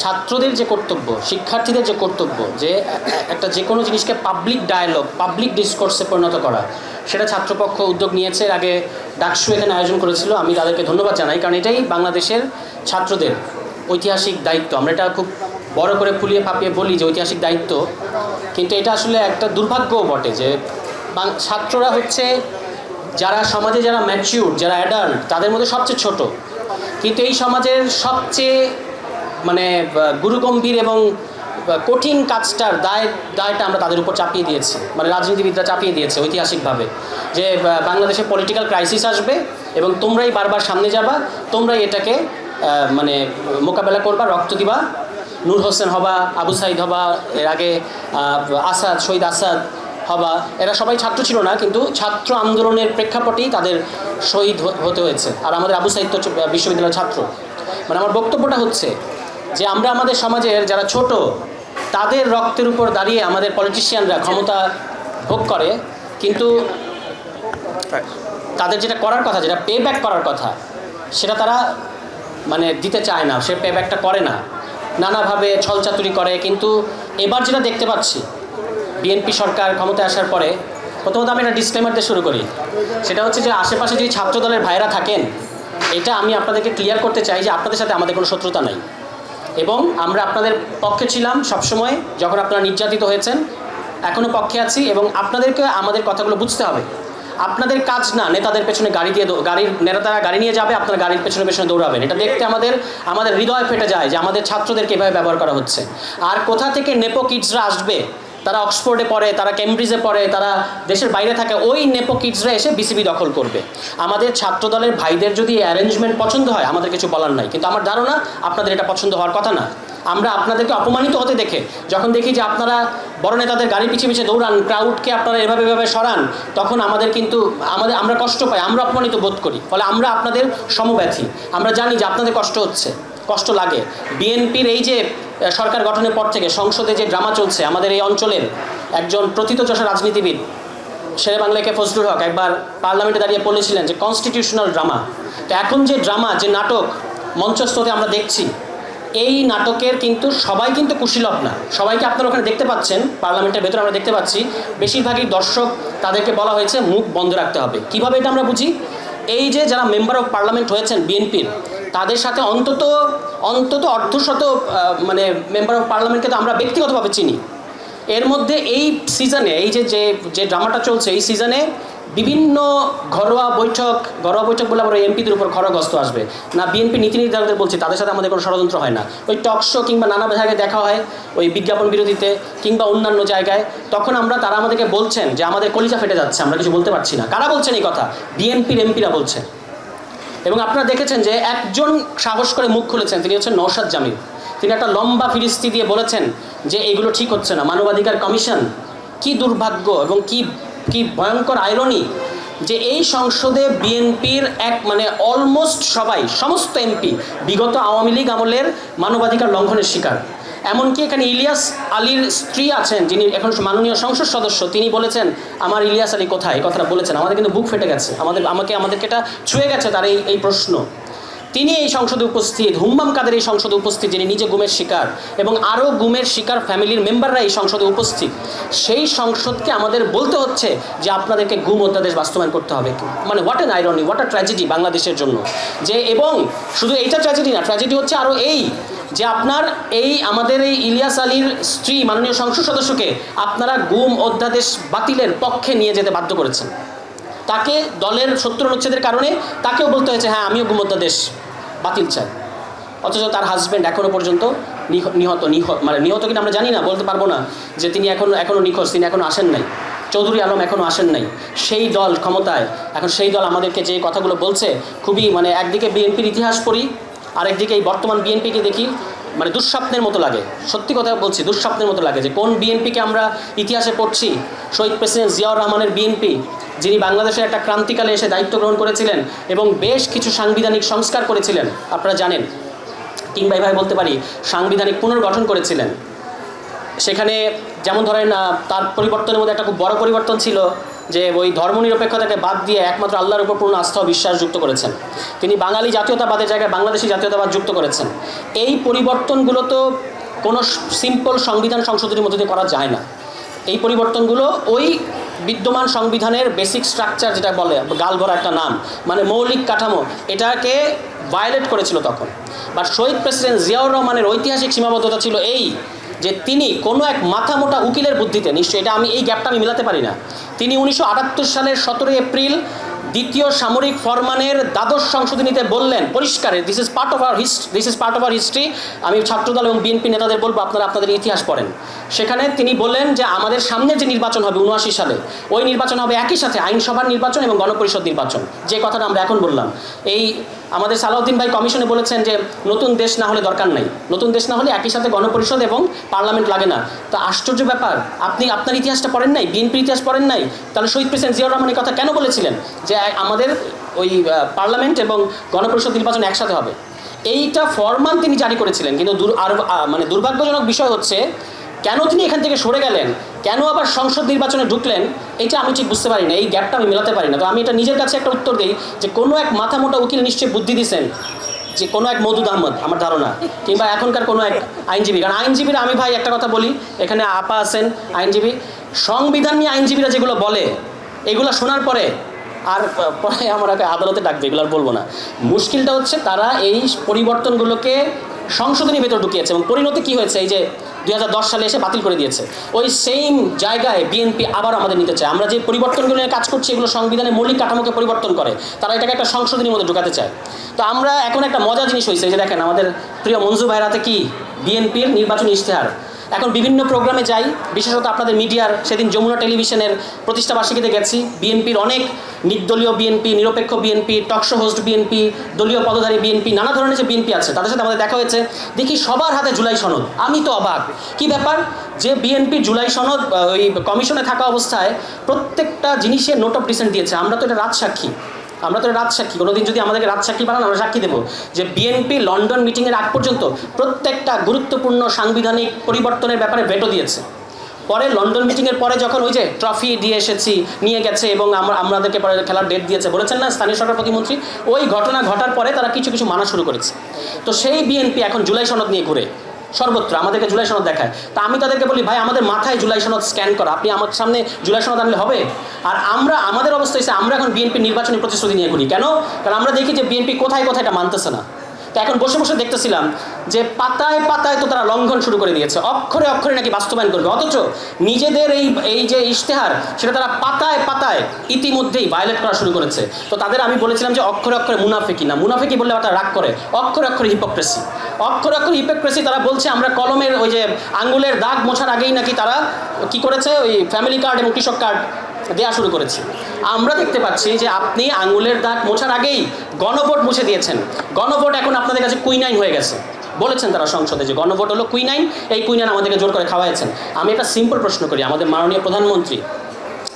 ছাত্রদের যে কর্তব্য, শিক্ষার্থীদের যে কর্তব্য, যে একটা যে কোনো জিনিসকে পাবলিক ডায়ালগ, পাবলিক ডিসকোর্সে পরিণত করা, সেটা ছাত্রপক্ষ উদ্যোগ নিয়েছে। এর আগে ডাকসু এখানে আয়োজন করেছিল, আমি তাদেরকে ধন্যবাদ জানাই, কারণ এটাই বাংলাদেশের ছাত্রদের ঐতিহাসিক দায়িত্ব। আমরা এটা খুব বড় করে ফুলিয়ে ফাঁপিয়ে বলি যে ঐতিহাসিক দায়িত্ব, কিন্তু এটা আসলে একটা দুর্ভাগ্যও বটে যে ছাত্ররা হচ্ছে যারা সমাজে, যারা ম্যাচিউর, যারা অ্যাডাল্ট, তাদের মধ্যে সবচেয়ে ছোট, কিন্তু এই সমাজের সবচেয়ে মানে গুরুগম্ভীর এবং কঠিন কাজটার দায়টা আমরা তাদের উপর চাপিয়ে দিয়েছি, মানে রাজনীতিবিদরা চাপিয়ে দিয়েছে ঐতিহাসিকভাবে, যে বাংলাদেশে পলিটিক্যাল ক্রাইসিস আসবে এবং তোমরাই বারবার সামনে যাবা, তোমরাই এটাকে মানে মোকাবেলা করবা, রক্ত দিবা, নূর হোসেন হবা, আবু সাইদ হবা, এর আগে আসাদ, শহীদ আসাদ হবা। এরা সবাই ছাত্র ছিল না, কিন্তু ছাত্র আন্দোলনের প্রেক্ষাপটেই তাদের শহীদ হতে হয়েছে। আর আমাদের আবু সাইদ তো বিশ্ববিদ্যালয়ের ছাত্র। মানে আমার বক্তব্যটা হচ্ছে যে আমরা আমাদের সমাজের যারা ছোট, তাদের রক্তের উপর দাঁড়িয়ে আমাদের পলিটিশিয়ানরা ক্ষমতা ভোগ করে, কিন্তু তাদের যেটা করার কথা, যেটা পে ব্যাক করার কথা, সেটা তারা মানে দিতে চায় না, সে পে ব্যাকটা করে না, নানাভাবে ছলচাতুরি করে। কিন্তু এবার যেটা দেখতে পাচ্ছি, বিএনপি সরকার ক্ষমতায় আসার পরে, প্রথমত আমি একটা ডিসক্লেমার দিয়ে শুরু করি, সেটা হচ্ছে যে আশেপাশে যদি ছাত্রদলের ভাইরা থাকেন, এটা আমি আপনাদেরকে ক্লিয়ার করতে চাই যে আপনাদের সাথে আমাদের কোনো শত্রুতা নাই, এবং আমরা আপনাদের পক্ষে ছিলাম সবসময় যখন আপনারা নির্যাতিত হয়েছেন, এখনও পক্ষে আছি, এবং আপনাদেরকে আমাদের কথাগুলো বুঝতে হবে। আপনাদের কাজ না নেতাদের পেছনে গাড়ির নেতারা গাড়ি নিয়ে যাবে, আপনারা গাড়ির পেছনে পেছনে দৌড়াবেন। এটা দেখতে আমাদের হৃদয় ফেটে যায় যে আমাদের ছাত্রদেরকে এভাবে ব্যবহার করা হচ্ছে। আর কোথা থেকে নেপো কিডসরা আসবে, তারা অক্সফোর্ডে পড়ে, তারা কেমব্রিজে পড়ে, তারা দেশের বাইরে থাকে, ওই নেপো কিডসরা এসে বিসিবি দখল করবে। আমাদের ছাত্রদলের ভাইদের যদি অ্যারেঞ্জমেন্ট পছন্দ হয়, আমাদের কিছু বলার নাই, কিন্তু আমার ধারণা আপনাদের এটা পছন্দ হওয়ার কথা না। আমরা আপনাদেরকে অপমানিত হতে দেখে, যখন দেখি যে আপনারা বড় নেতাদের গাড়ির পিছিয়ে পিছিয়ে দৌড়ান, ক্রাউডকে আপনারা এভাবে সরান, তখন আমরা কষ্ট পাই, আমরা অপমানিত বোধ করি। ফলে আমরা আপনাদের সমব্যথী, আমরা জানি যে আপনাদের কষ্ট হচ্ছে, কষ্ট লাগে। বিএনপির এই যে সরকার গঠনের পর থেকে সংসদে যে ড্রামা চলছে, আমাদের এই অঞ্চলের একজন প্রথিতযশা রাজনীতিবিদ শেরে বাংলাকে ফজলুল হক একবার পার্লামেন্টে দাঁড়িয়ে বলেছিলেন যে কনস্টিটিউশনাল ড্রামা। তো এখন যে ড্রামা, যে নাটক মঞ্চস্থতে আমরা দেখছি, এই নাটকের কিন্তু সবাই কিন্তু কুশীলভ না। সবাইকে আপনারা ওখানে দেখতে পাচ্ছেন, পার্লামেন্টের ভেতরে আমরা দেখতে পাচ্ছি বেশিরভাগই দর্শক, তাদেরকে বলা হয়েছে মুখ বন্ধ রাখতে হবে। কিভাবে এটা আমরা বুঝি? এই যে যারা মেম্বার অফ পার্লামেন্ট হয়েছেন বিএনপির, তাদের সাথে অন্তত অর্ধশত মানে মেম্বার অফ পার্লামেন্টকে তো আমরা ব্যক্তিগতভাবে চিনি। এর মধ্যে এই সিজনে, এই যে ড্রামাটা চলছে, এই সিজনে বিভিন্ন ঘরোয়া বৈঠক বলে আবার ওই এমপিদের উপর খড়গস্ত আসবে না। বিএনপি নীতি নির্ধারকদের বলছি, তাদের সাথে আমাদের কোনো ষড়যন্ত্র হয় না। ওই টকশো কিংবা নানা জায়গায় দেখা হয়, ওই বিজ্ঞাপন বিরোধীতে কিংবা অন্যান্য জায়গায়, তখন তারা আমাদেরকে বলছেন যে আমাদের কলিজা ফেটে যাচ্ছে, আমরা কিছু বলতে পারছি না। কারা বলছেন এই কথা? বিএনপির এমপিরা বলছেন। এবং আপনারা দেখেছেন যে একজন সাহস করে মুখ খুলেছেন, তিনি হচ্ছেন নওশাদ জামিল। তিনি একটা লম্বা ফিরিস্তি দিয়ে বলেছেন যে এগুলো ঠিক হচ্ছে না, মানবাধিকার কমিশন। কি দুর্ভাগ্য এবং কি ভয়ঙ্কর আইরনি যে এই সংসদে বিএনপির মানে অলমোস্ট সমস্ত এমপি বিগত আওয়ামী লীগ আমলের মানবাধিকার লঙ্ঘনের শিকার। এমনকি এখানে ইলিয়াস আলীর স্ত্রী আছেন, যিনি এখন মাননীয় সংসদ সদস্য, তিনি বলেছেন আমার ইলিয়াস আলী কোথায়, এই কথাটা বলেছেন। আমাদের কিন্তু বুক ফেটে গেছে, আমাদেরকে এটা ছুঁয়ে গেছে তার এই প্রশ্ন। তিনি এই সংসদে উপস্থিত, হুম্মাম কাদের এই সংসদে উপস্থিত, যিনি নিজে গুমের শিকার, এবং আরও গুমের শিকার ফ্যামিলির মেম্বাররা এই সংসদে উপস্থিত। সেই সংসদকে আমাদের বলতে হচ্ছে যে আপনাদেরকে গুম অধ্যাদেশ বাস্তবায়ন করতে হবে। মানে what an irony, what a tragedy বাংলাদেশের জন্য। যে এবং শুধু এইটা ট্র্যাজেডি না, ট্র্যাজেডি হচ্ছে আরও এই যে আমাদের এই ইলিয়াস আলীর স্ত্রী মাননীয় সংসদ সদস্যকে আপনারা গুম অধ্যাদেশ বাতিলের পক্ষে নিয়ে যেতে বাধ্য করেছেন। তাকে দলের 70 অনুচ্ছেদের কারণে তাকেও বলতে হয়েছে হ্যাঁ আমিও গুম অধ্যাদেশ বাতিল চাই। অথচ তার হাজব্যান্ড এখনও পর্যন্ত নিহত কিনা আমরা জানি না, বলতে পারবো না যে তিনি এখনও নিখোঁজ, তিনি এখনও আসেন নাই। চৌধুরী আলম এখনও আসেন নাই। সেই দল ক্ষমতায়, এখন সেই দল আমাদেরকে যে কথাগুলো বলছে, খুবই মানে একদিকে বিএনপির ইতিহাস পড়ি, আরেকদিকে এই বর্তমান বিএনপিকে দেখি, মানে দুঃস্বপ্নের মতো লাগে। সত্যি কথা বলছি, দুঃস্বপ্নের মতো লাগে যে কোন বিএনপিকে আমরা ইতিহাসে পড়ছি। শহীদ প্রেসিডেন্ট জিয়াউর রহমানের বিএনপি, যিনি বাংলাদেশের একটা ক্রান্তিকালে এসে দায়িত্ব গ্রহণ করেছিলেন এবং বেশ কিছু সাংবিধানিক সংস্কার করেছিলেন, আপনারা জানেন। কিংবা এভাবে বলতে পারি সাংবিধানিক পুনর্গঠন করেছিলেন। সেখানে যেমন ধরেন তার পরিবর্তনের মধ্যে একটা খুব বড় পরিবর্তন ছিল যে ওই ধর্মনিরপেক্ষতাকে বাদ দিয়ে একমাত্র আল্লাহর উপর পূর্ণ আস্থা ও বিশ্বাস যুক্ত করেছেন। তিনি বাঙালি জাতীয়তাবাদের জায়গায় বাংলাদেশি জাতীয়তাবাদ যুক্ত করেছেন। এই পরিবর্তনগুলো তো কোনো সিম্পল সংবিধান সংশোধনীর মধ্যে দিয়ে করা যায় না। এই পরিবর্তনগুলো ওই বিদ্যমান সংবিধানের বেসিক স্ট্রাকচার, যেটা বলে গালভরা একটা নাম, মানে মৌলিক কাঠামো, এটাকে ভায়োলেট করেছিল তখন। বাট শহীদ প্রেসিডেন্ট জিয়াউর রহমানের ঐতিহাসিক সীমাবদ্ধতা ছিল এই যে তিনি কোনো এক মাথামোটা উকিলের বুদ্ধিতে, নিশ্চয়ই এটা এই গ্যাপটা আমি মিলাতে পারি না, তিনি 1978 সালের 17 এপ্রিল দ্বিতীয় সামরিক ফরমানের দ্বাদশ সংশোধনীতে বললেন পরিষ্কারে, this is part of our history. আমি ছাত্রদল এবং বিএনপি নেতাদের বলবো আপনারা আপনাদের ইতিহাস পড়েন। সেখানে তিনি বললেন যে আমাদের সামনে যে নির্বাচন হবে 79 সালে, ওই নির্বাচন হবে একই সাথে আইনসভার নির্বাচন এবং গণপরিষদ নির্বাচন। যে কথাটা আমরা এখন বললাম, এই আমাদের সালাউদ্দিন ভাই কমিশনে বলেছেন যে নতুন দেশ না হলে দরকার নাই, নতুন দেশ না হলে একই সাথে গণপরিষদ এবং পার্লামেন্ট লাগে না। তো আশ্চর্য ব্যাপার, আপনি আপনার ইতিহাসটা পড়েন নাই, বিএনপির ইতিহাস পড়েন নাই। তাহলে শহীদ প্রেসিডেন্ট জিয়াউর রহমান এই কথা কেন বলেছিলেন যে আমাদের ওই পার্লামেন্ট এবং গণপরিষদ নির্বাচন একসাথে হবে? এইটা ফরমান তিনি জারি করেছিলেন, কিন্তু মানে দুর্ভাগ্যজনক বিষয় হচ্ছে কেন তিনি এখান থেকে সরে গেলেন, কেন আবার সংসদ নির্বাচনে ঢুকলেন, এটা আমি ঠিক বুঝতে পারি না। এই গ্যাপটা আমি মেলাতে পারি না। তো আমি এটা নিজের কাছে একটা উত্তর দিই যে কোনো এক মাথামোটা উকিল নিশ্চয়ই বুদ্ধি দিয়েছেন, যে কোনো এক মওদুদ আহমদ আমার ধারণা, কিংবা এখনকার কোনো এক আইনজীবী। কারণ আইনজীবীরা, আমি ভাই একটা কথা বলি, এখানে আপা আছেন আইনজীবী, সংবিধান নিয়ে আইনজীবীরা যেগুলো বলে এগুলো শোনার পরে আর পরে আমাকে আদালতে ডাকবে, এগুলো আর বলবো না। মুশকিলটা হচ্ছে তারা এই পরিবর্তনগুলোকে সংশোধনী ভেতর ঢুকিয়েছে এবং পরিণতি কী হয়েছে, এই যে 2010 সালে এসে বাতিল করে দিয়েছে। ওই সেম জায়গায় বিএনপি আবার আমাদের নিতে চায়। আমরা যে পরিবর্তনগুলো নিয়ে কাজ করছি এগুলো সংবিধানের মৌলিক কাঠামোকে পরিবর্তন করে, তারা এটাকে একটা সংশোধনীর মধ্যে ঢুকাতে চায়। তো আমরা এখন একটা মজার জিনিস হয়েছে, যে দেখেন আমাদের প্রিয় মঞ্জু ভাইয়ের হাতে কি বিএনপির নির্বাচনী ইশতেহার। এখন বিভিন্ন প্রোগ্রামে যাই, বিশেষত আপনাদের মিডিয়ার, সেদিন যমুনা টেলিভিশনের প্রতিষ্ঠাবার্ষিকীতে গেছি, বিএনপির অনেক নির্দলীয় বিএনপি, নিরপেক্ষ বিএনপি, টকশো হোস্ট বিএনপি, দলীয় পদধারী বিএনপি, নানা ধরনের যে বিএনপি আছে তাদের সাথে আমাদের দেখা হয়েছে। দেখি সবার হাতে জুলাই সনদ। আমি তো অবাক, কি ব্যাপার যে বিএনপি জুলাই সনদ ওই কমিশনে থাকা অবস্থায় প্রত্যেকটা জিনিসের নোট অফ ডিসেন্ট দিয়েছে। আমরা তো এটা রাজসাক্ষী, কোনোদিন যদি আমাদেরকে রাজসাক্ষী বানান আমরা সাক্ষী দেবো যে বিএনপি লন্ডন মিটিংয়ের আগ পর্যন্ত প্রত্যেকটা গুরুত্বপূর্ণ সাংবিধানিক পরিবর্তনের ব্যাপারে ভেটো দিয়েছে। পরে লন্ডন মিটিংয়ের পরে যখন ওই যে ট্রফি দিয়ে এসেছি, নিয়ে গেছে এবং আমাদেরকে পরে খেলার ডেট দিয়েছে বলেছেন না স্থানীয় সরকার প্রতিমন্ত্রী, ওই ঘটনা ঘটার পরে তারা কিছু কিছু মানা শুরু করেছে। তো সেই বিএনপি এখন জুলাই সনদ নিয়ে ঘুরে সর্বত্র, আমাদেরকে জুলাই সনদ দেখায়। তা আমি তাদেরকে বলি, ভাই আমাদের মাথায় জুলাই সনদ স্ক্যান করা, আপনি আমার সামনে জুলাই সনদ আনলে হবে? আর আমাদের অবস্থা হচ্ছে আমরা এখন বিএনপির নির্বাচনী প্রতিশ্রুতি নিয়ে ঘুরি। কেন? কারণ আমরা দেখি যে বিএনপি কোথায় কোথায় এটা মানতেছে না। তো এখন বসে বসে দেখতেছিলাম যে পাতায় পাতায় তো তারা লঙ্ঘন শুরু করে দিয়েছে, অক্ষরে অক্ষরে নাকি বাস্তবায়ন করবে, অথচ নিজেদের এই যে ইশতেহার সেটা তারা পাতায় পাতায় ইতিমধ্যেই ভায়োলেট করা শুরু করেছে। তো তাদের আমি বলেছিলাম যে অক্ষরে অক্ষরে মুনাফিকি না, মুনাফিকি বললে তারা রাগ করে, অক্ষরে অক্ষরে হিপোক্রেসি, অক্ষরে অক্ষরে হিপোক্রেসি। তারা বলছে আমরা কলমের ওই যে আঙ্গুলের দাগ মোছার আগেই নাকি তারা কি করেছে, ওই ফ্যামিলি কার্ড এবং কৃষক কার্ড দেওয়া শুরু করেছে। আমরা দেখতে পাচ্ছি যে আপনি আঙুলের দাগ মোছার আগেই গণভোট মুছে দিয়েছেন। গণভোট এখন আপনাদের কাছে কুইনাইন হয়ে গেছে। বলেছেন তারা সংসদে যে গণভোট হলো কুইনাইন, এই কুইনাইন আমাদেরকে জোর করে খাওয়াইছেন। আমি একটা সিম্পল প্রশ্ন করি, আমাদের মাননীয় প্রধানমন্ত্রী,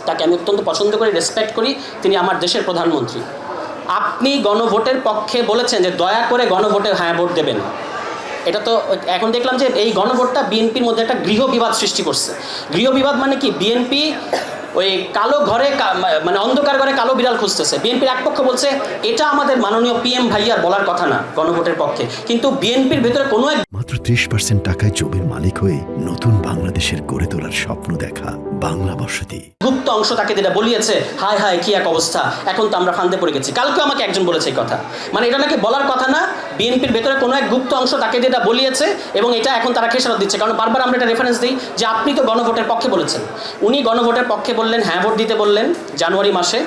তাকে আমি অত্যন্ত পছন্দ করি, রেসপেক্ট করি, তিনি আমার দেশের প্রধানমন্ত্রী। আপনি গণভোটের পক্ষে বলেছেন যে দয়া করে গণভোটে হ্যাঁ ভোট দেবেন। এটা তো এখন দেখলাম যে এই গণভোটটা বিএনপির মধ্যে একটা গৃহবিবাদ সৃষ্টি করছে। গৃহবিবাদ মানে কি, বিএনপি ওই কালো ঘরে মানে অন্ধকার ঘরে কালো বিড়াল খুঁজতেছে। বিএনপির এক পক্ষ বলছে এটা আমাদের মাননীয় পিএম ভাইয়ার বলার কথা না গণভোটের পক্ষে, কিন্তু বিএনপির ভেতরে কোনো এক মাত্র 30% টাকায় জমির মালিক হয়ে নতুন বাংলাদেশের গড়ে তোলার স্বপ্ন দেখা বাংলা বসতি গুপ্ত অংশ তাকে যেটা বলিয়েছে, হায় হায় কি এক অবস্থা, এখন তো আমরা ফান্দে পড়ে গেছি। কালকে আমাকে একজন বলেছে এই কথা, মানে এটা নাকি বলার কথা না, বিএনপির ভেতরে কোনো এক গুপ্ত অংশ তাকে যেটা বলিয়েছে এবং এটা এখন তারা খেসারত দিচ্ছে। কারণ বারবার আমরা এটা রেফারেন্স দিই যে আপনি তো গণভোটের পক্ষে বলেছেন। উনি গণভোটের পক্ষে বললেন, হ্যাঁ ভোট দিতে বললেন জানুয়ারি মাসে।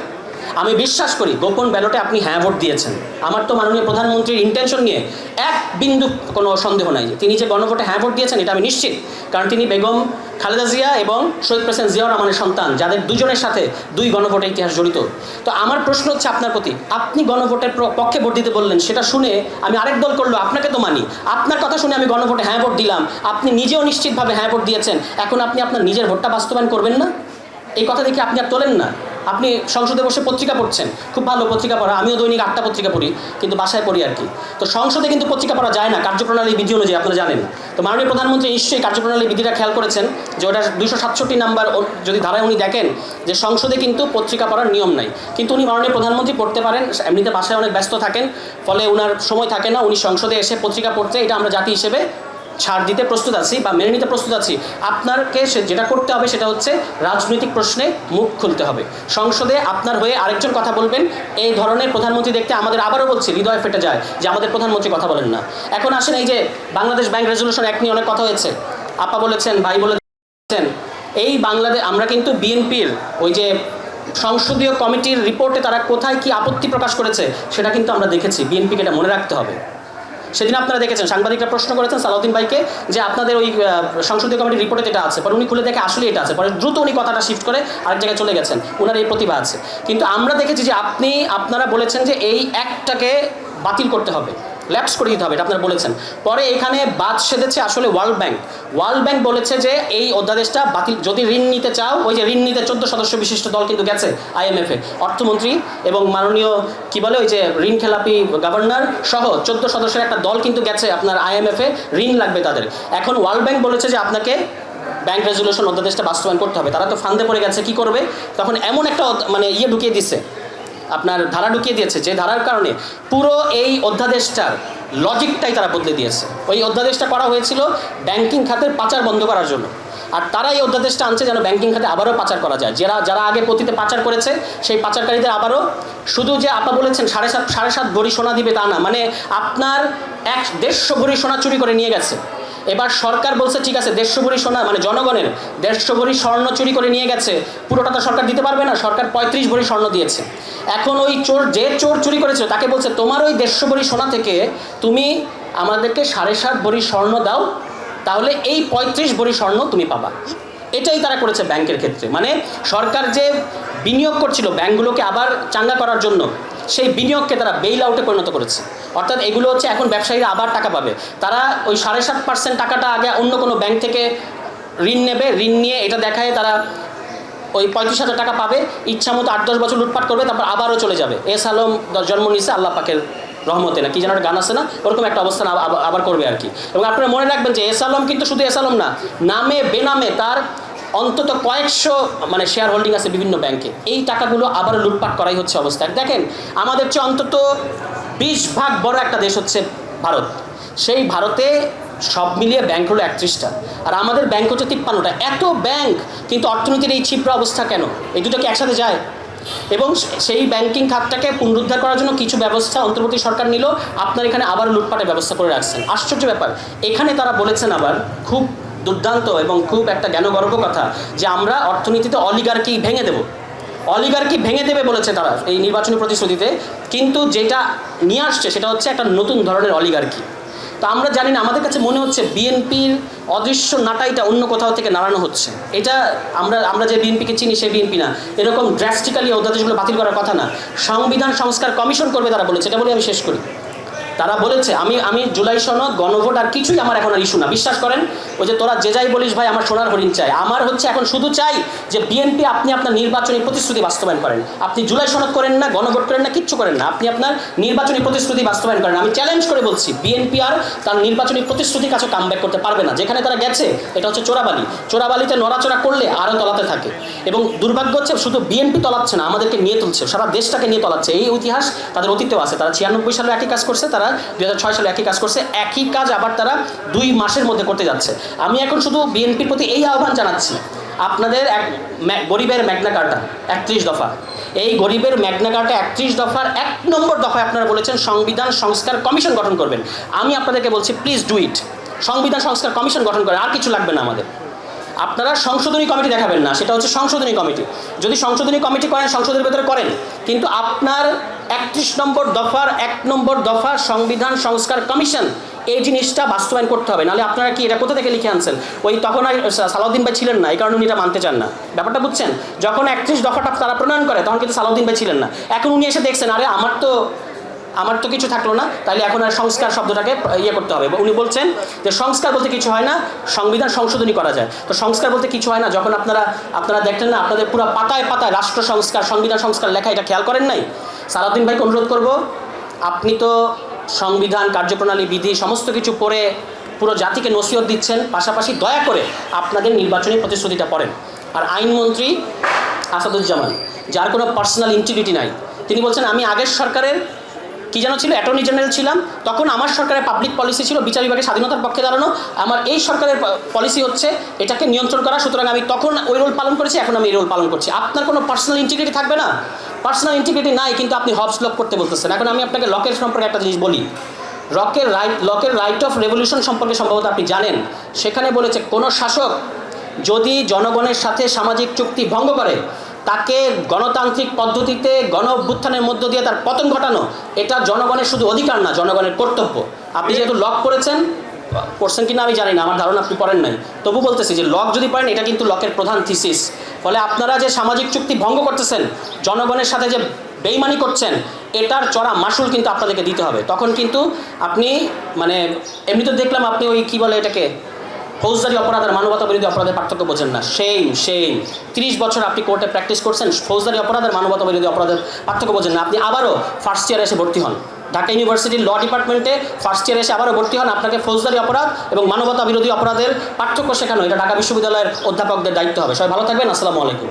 আমি বিশ্বাস করি গোপন ব্যালটে আপনি হ্যাঁ ভোট দিয়েছেন। আমার তো মাননীয় প্রধানমন্ত্রীর ইন্টেনশন নিয়ে এক বিন্দু কোনো সন্দেহ নাই, তিনি যে গণভোটে হ্যাঁ ভোট দিয়েছেন এটা আমি নিশ্চিত। কারণ তিনি বেগম খালেদা জিয়া এবং শহীদ প্রেসিডেন্ট জিয়াউর রহমানের সন্তান, যাদের দুজনের সাথে দুই গণভোটের ইতিহাস জড়িত। তো আমার প্রশ্ন হচ্ছে আপনার প্রতি, আপনি গণভোটের পক্ষে ভোট দিতে বললেন, সেটা শুনে আমি আরেক দল করলো, আপনাকে তো মানি, আপনার কথা শুনে আমি গণভোটে হ্যাঁ ভোট দিলাম, আপনি নিজেও নিশ্চিতভাবে হ্যাঁ ভোট দিয়েছেন, এখন আপনি আপনার নিজের ভোটটা বাস্তবায়ন করবেন না? এই কথা দেখে আপনি আর তোলেন না। আপনি সংসদে বসে পত্রিকা পড়ছেন, খুব ভালো পত্রিকা পড়া, আমিও দৈনিক 8টা পত্রিকা পড়ি, কিন্তু বাসায় পড়ি আর কি। তো সংসদে কিন্তু পত্রিকা পড়া যায় না কার্যপ্রণালী বিধি অনুযায়ী, আপনারা জানেন। তো মাননীয় প্রধানমন্ত্রী নিশ্চয়ই কার্যপ্রণালী বিধিটা খেয়াল করেছেন যে ওটা 267 নাম্বার যদি ধারায় উনি দেখেন যে সংসদে কিন্তু পত্রিকা পড়ার নিয়ম নাই, কিন্তু উনি মাননীয় প্রধানমন্ত্রী পড়তে পারেন, এমনিতে বাসায় অনেক ব্যস্ত থাকেন, ফলে ওনার সময় থাকে না, উনি সংসদে এসে পত্রিকা পড়তে, এটা আমরা জাতি হিসেবে ছাড় দিতে প্রস্তুত আছি বা মেনে নিতে প্রস্তুত আছি। আপনাকে যেটা করতে হবে সেটা হচ্ছে রাজনৈতিক প্রশ্নে মুখ খুলতে হবে। সংসদে আপনার হয়ে আরেকজন কথা বলবেন, এই ধরনের প্রধানমন্ত্রী দেখতে আমাদের আবারও বলছি হৃদয় ফেটে যায় যে আমাদের প্রধানমন্ত্রী কথা বলেন না। এখন আসেন এই যে বাংলাদেশ ব্যাংক রেজলিউশন অ্যাক্ট নিয়ে অনেক কথা হয়েছে, আপা বলেছেন, ভাই বলেছেন, এই বাংলাদেশ আমরা কিন্তু বিএনপির ওই যে সংসদীয় কমিটির রিপোর্টে তারা কোথায় কি আপত্তি প্রকাশ করেছে সেটা কিন্তু আমরা দেখেছি, বিএনপিকে এটা মনে রাখতে হবে। সেদিন আপনারা দেখেছেন সাংবাদিকরা প্রশ্ন করেছেন সালাউদ্দিন ভাইকে যে আপনাদের ওই সংসদীয় কমিটির রিপোর্টে এটা আছে, পরে উনি খুলে দেখে আসলে এটা আছে, পরে দ্রুত উনি কথাটা শিফট করে আরেক জায়গায় চলে গেছেন, ওনার এই প্রতিভা আছে। কিন্তু আমরা দেখেছি যে আপনারা বলেছেন যে এই অ্যাক্টটাকে বাতিল করতে হবে, ল্যাপস করে দিতে হবে, এটা আপনারা বলেছেন। পরে এখানে বাদ সেধেছে আসলে ওয়ার্ল্ড ব্যাংক বলেছে যে এই অধ্যাদেশটা বাতিল, যদি ঋণ নিতে চাও, ওই যে ঋণ নিতে 14 সদস্য বিশিষ্ট দল কিন্তু গেছে IMF-এ, অর্থমন্ত্রী এবং মাননীয় কি বলে ওই যে ঋণ খেলাপি গভর্নর সহ 14 সদস্যের একটা দল কিন্তু গেছে আপনার IMF-এ, ঋণ লাগবে তাদের। এখন ওয়ার্ল্ড ব্যাংক বলেছে যে আপনাকে ব্যাংক রেজলিউশন অধ্যাদেশটা বাস্তবায়ন করতে হবে, তারা তো ফান্দে পড়ে গেছে, কি করবে? তখন এমন একটা মানে ঢুকিয়ে দিচ্ছে, আপনার ধারা ঢুকিয়ে দিয়েছে, যে ধারার কারণে পুরো এই অধ্যাদেশটার লজিকটাই তারা বদলে দিয়েছে। ওই অধ্যাদেশটা করা হয়েছিল ব্যাংকিং খাতের পাচার বন্ধ করার জন্য, আর তারা এই অধ্যাদেশটা আনছে যেন ব্যাংকিং খাতে আবারও পাচার করা যায়। যারা আগে পতিতে পাচার করেছে সেই পাচারকারীদের আবারও, শুধু যে আপা বলেছেন 7.5 ভরি সোনা দিবে তা না, মানে আপনার 150 ভরি সোনা চুরি করে নিয়ে গেছে। এবার সরকার বলছে ঠিক আছে 150 ভরি সোনা, মানে জনগণের 150 ভরি স্বর্ণ চুরি করে নিয়ে গেছে, পুরোটা তো সরকার দিতে পারবে না, সরকার 35 ভরি স্বর্ণ দিয়েছে। এখন ওই চোর চুরি করেছিল তাকে বলছে তোমার ওই 150 ভরি সোনা থেকে তুমি আমাদেরকে 7.5 ভরি স্বর্ণ দাও, তাহলে এই 35 ভরি স্বর্ণ তুমি পাবা। এটাই তারা করেছে ব্যাংকের ক্ষেত্রে, মানে সরকার যে বিনিয়োগ করছিল ব্যাংকগুলোকে আবার চাঙ্গা করার জন্য, সেই বিনিয়োগকে তারা বেইল আউটে পরিণত করেছে। অর্থাৎ এগুলো হচ্ছে এখন ব্যবসায়ীরা আবার টাকা পাবে, তারা ওই 7.5% টাকাটা আগে অন্য কোনো ব্যাংক থেকে ঋণ নেবে, ঋণ নিয়ে এটা দেখায় তারা ওই 35,000 টাকা পাবে, ইচ্ছা মতো 8-10 বছর লুটপাট করবে, তারপর আবারও চলে যাবে। এস আলম জন্ম নিয়েছে আল্লাহ পাকের রহমতে না কি যেন একটা গান আছে না, ওরকম একটা অবস্থান আবার করবে আর কি। এবং আপনারা মনে রাখবেন যে এস আলম কিন্তু শুধু এস আলম না, নামে বেনামে তার অন্তত কয়েকশো মানে শেয়ার হোল্ডিং আছে বিভিন্ন ব্যাংকে, এই টাকাগুলো আবার লুটপাট করাই হচ্ছে অবস্থা। দেখেন আমাদের চেয়ে অন্তত 20 ভাগ বড় একটা দেশ হচ্ছে ভারত, সেই ভারতে সব মিলিয়ে ব্যাংক হলো 31টা, আর আমাদের ব্যাংক হচ্ছে 53টা। এত ব্যাংক, কিন্তু অর্থনীতির এই ছিপ্র অবস্থা কেন? এই দুটো কি একসাথে যায়? এবং সেই ব্যাংকিং খাতটাকে পুনরুদ্ধার করার জন্য কিছু ব্যবস্থা অন্তর্বর্তী সরকার নিল, আপনার এখানে আবার লুটপাটের ব্যবস্থা করে রাখছেন। আশ্চর্য ব্যাপার, এখানে তারা বলেছেন আবার খুব দুর্দান্ত এবং খুব একটা জ্ঞানগর্ভ কথা, যে আমরা অর্থনীতিতে অলিগার্কি ভেঙে দেব, অলিগার্কি ভেঙে দেবে বলেছে তারা এই নির্বাচনী প্রতিশ্রুতিতে, কিন্তু যেটা নিয়ে আসছে সেটা হচ্ছে একটা নতুন ধরনের অলিগার্কি। তো আমরা জানি না, আমাদের কাছে মনে হচ্ছে বিএনপির অদৃশ্য নাটাইটা অন্য কোথাও থেকে নাড়ানো হচ্ছে। এটা আমরা যে বিএনপিকে চিনি সেই বিএনপি না, এরকম ড্রাস্টিক্যালি অধ্যাদেশগুলো বাতিল করার কথা না। সংবিধান সংস্কার কমিশন করবে তারা বলেছে, এটা বলে আমি শেষ করি। তারা বলেছে আমি জুলাই সনদ, গণভোট আর কিছুই আমার এখন আর ইস্যু না। বিশ্বাস করেন, ওই যে তোরা যে যাই বলিস ভাই, আমার সোনার হরিণ চাই, আমার হচ্ছে এখন শুধু চাই যে বিএনপি আপনি আপনার নির্বাচনী প্রতিশ্রুতি বাস্তবায়ন করেন। আপনি জুলাই সনদ করেন না, গণভোট করেন না, কিচ্ছু করেন না, আপনি আপনার নির্বাচনী প্রতিশ্রুতি বাস্তবায়ন করেন। আমি চ্যালেঞ্জ করে বলছি, বিএনপি আর তার নির্বাচনী প্রতিশ্রুতির কাছে কামব্যাক করতে পারবে না। যেখানে তারা গেছে এটা হচ্ছে চোরাবালিতে নড়াচড়া করলে আরও তলাতে থাকে। এবং দুর্ভাগ্য হচ্ছে শুধু বিএনপি তলাচ্ছে না, আমাদেরকে নিয়ে তুলছে, সারা দেশটাকে নিয়ে তলাচ্ছে। এই ইতিহাস তাদের অতীতেও আছে, তারা 96 সালে একই কাজ করছে, তারা 2006 সালে একই কাজ করছে, একই কাজ আবার তারা 2 মাসের মধ্যে করতে যাচ্ছে। আমি এখন শুধু বিএনপির প্রতি এই আহ্বান জানাচ্ছি, আপনাদের গরিবের ম্যাগনা কার্টা 31 দফা, এই গরিবের ম্যাগনা কার্টা 31 দফার 1 নম্বর দফায় আপনারা বলেছেন সংবিধান সংস্কার কমিশন গঠন করবেন। আমি আপনাদেরকে বলছি প্লিজ ডু ইট, সংবিধান সংস্কার কমিশন গঠন করেন, আর কিছু লাগবে না আমাদের। আপনারা সংশোধনী কমিটি দেখাবেন না, সেটা হচ্ছে সংশোধনী কমিটি। যদি সংশোধনী কমিটি করেন সংসদের ভেতরে করেন, কিন্তু আপনার 31 নম্বর দফার 1 নম্বর দফা সংবিধান সংস্কার কমিশন, এই জিনিসটা বাস্তবায়ন করতে হবে। নাহলে আপনারা কি এটা কোথা থেকে লিখে আনছেন? ওই তখন আর সালাউদ্দিন ভাই ছিলেন না, এই কারণে উনি এটা মানতে চান না। ব্যাপারটা বুঝছেন? যখন 31 দফাটা তারা প্রণয়ন করে তখন কিন্তু সালাউদ্দিন ভাই ছিলেন না। এখন উনি এসে দেখছেন, আরে আমার তো আমার তো কিছু থাকলো না, তাহলে এখন আর সংস্কার শব্দটাকে ইয়ে করতে হবে। উনি বলছেন যে সংস্কার বলতে কিছু হয় না, সংবিধান সংশোধনী করা যায়। তো সংস্কার বলতে কিছু হয় না, যখন আপনারা দেখলেন না আপনাদের পুরো পাতায় পাতায় রাষ্ট্র সংস্কার, সংবিধান সংস্কার লেখা, এটা খেয়াল করেন নাই? সালাউদ্দিন ভাইকে অনুরোধ করব, আপনি তো সংবিধান, কার্যপ্রণালী, বিধি সমস্ত কিছু পড়ে পুরো জাতিকে নসিহত দিচ্ছেন, পাশাপাশি দয়া করে আপনাদের নির্বাচনী প্রতিশ্রুতিটা পড়েন। আর আইনমন্ত্রী আসাদুজ্জামান, যার কোনো পার্সোনাল ইন্টিগ্রিটি নাই, তিনি বলছেন আমি আগের সরকারের কি যেন ছিল, অ্যাটর্নি জেনারেল ছিলাম, তখন আমার সরকারের পাবলিক পলিসি ছিল বিচার বিভাগের স্বাধীনতার পক্ষে দাঁড়ানো, আমার এই সরকারের পলিসি হচ্ছে এটাকে নিয়ন্ত্রণ করা, সুতরাং আমি তখন ওই রোল পালন করেছি, এখন আমি এই রোল পালন করছি। আপনার কোনো পার্সোনাল ইন্টিগ্রিটি থাকবে না? পার্সোনাল ইন্টিগ্রিটি নাই, কিন্তু আপনি হবস লক করতে বলতেছেন। এখন আমি আপনাকে লকের সম্পর্কে একটা জিনিস বলি। লকের রাইট অফ রেভলিউশন সম্পর্কে সম্ভবত আপনি জানেন। সেখানে বলেছে কোনো শাসক যদি জনগণের সাথে সামাজিক চুক্তি ভঙ্গ করে, তাকে গণতান্ত্রিক পদ্ধতিতে গণ অভ্যুত্থানের মধ্য দিয়ে তার পতন ঘটানো, এটা জনগণের শুধু অধিকার না, জনগণের কর্তব্য। আপনি যেহেতু লক পড়ছেন কিনা আমি জানি না, আমার ধারণা আপনি পড়েন নাই, তবু বলতেছি যে লক যদি পড়েন, এটা কিন্তু লকের প্রধান থিসিস। ফলে আপনারা যে সামাজিক চুক্তি ভঙ্গ করতেছেন, জনগণের সাথে যে বেইমানি করছেন, এটার চড়া মাসুল কিন্তু আপনাদেরকে দিতে হবে। তখন কিন্তু আপনি মানে এমনি তো দেখলাম আপনি ওই কী বলে এটাকে, ফৌজদারি অপরাধ আর মানবতা বিরোধী অপরাধের পার্থক্য বোঝেন না। সেই 30 বছর আপনি কোর্টে প্র্যাকটিস করছেন, ফৌজদারি অপরাধ আর মানবতা বিরোধী অপরাধের পার্থক্য বোঝেন না। আপনি আবারও ফার্স্ট ইয়ারে এসে ভর্তি হন, ঢাকা ইউনিভার্সিটির ল ডিপার্টমেন্টে ফার্স্ট ইয়ারে এসে আবারও ভর্তি হন। আপনাকে ফৌজদারি অপরাধ এবং মানবতা বিরোধী অপরাধের পার্থক্য শেখানো, এটা ঢাকা বিশ্ববিদ্যালয়ের অধ্যাপকদের দায়িত্ব হবে। সবাই ভালো থাকবেন, আসসালামু আলাইকুম।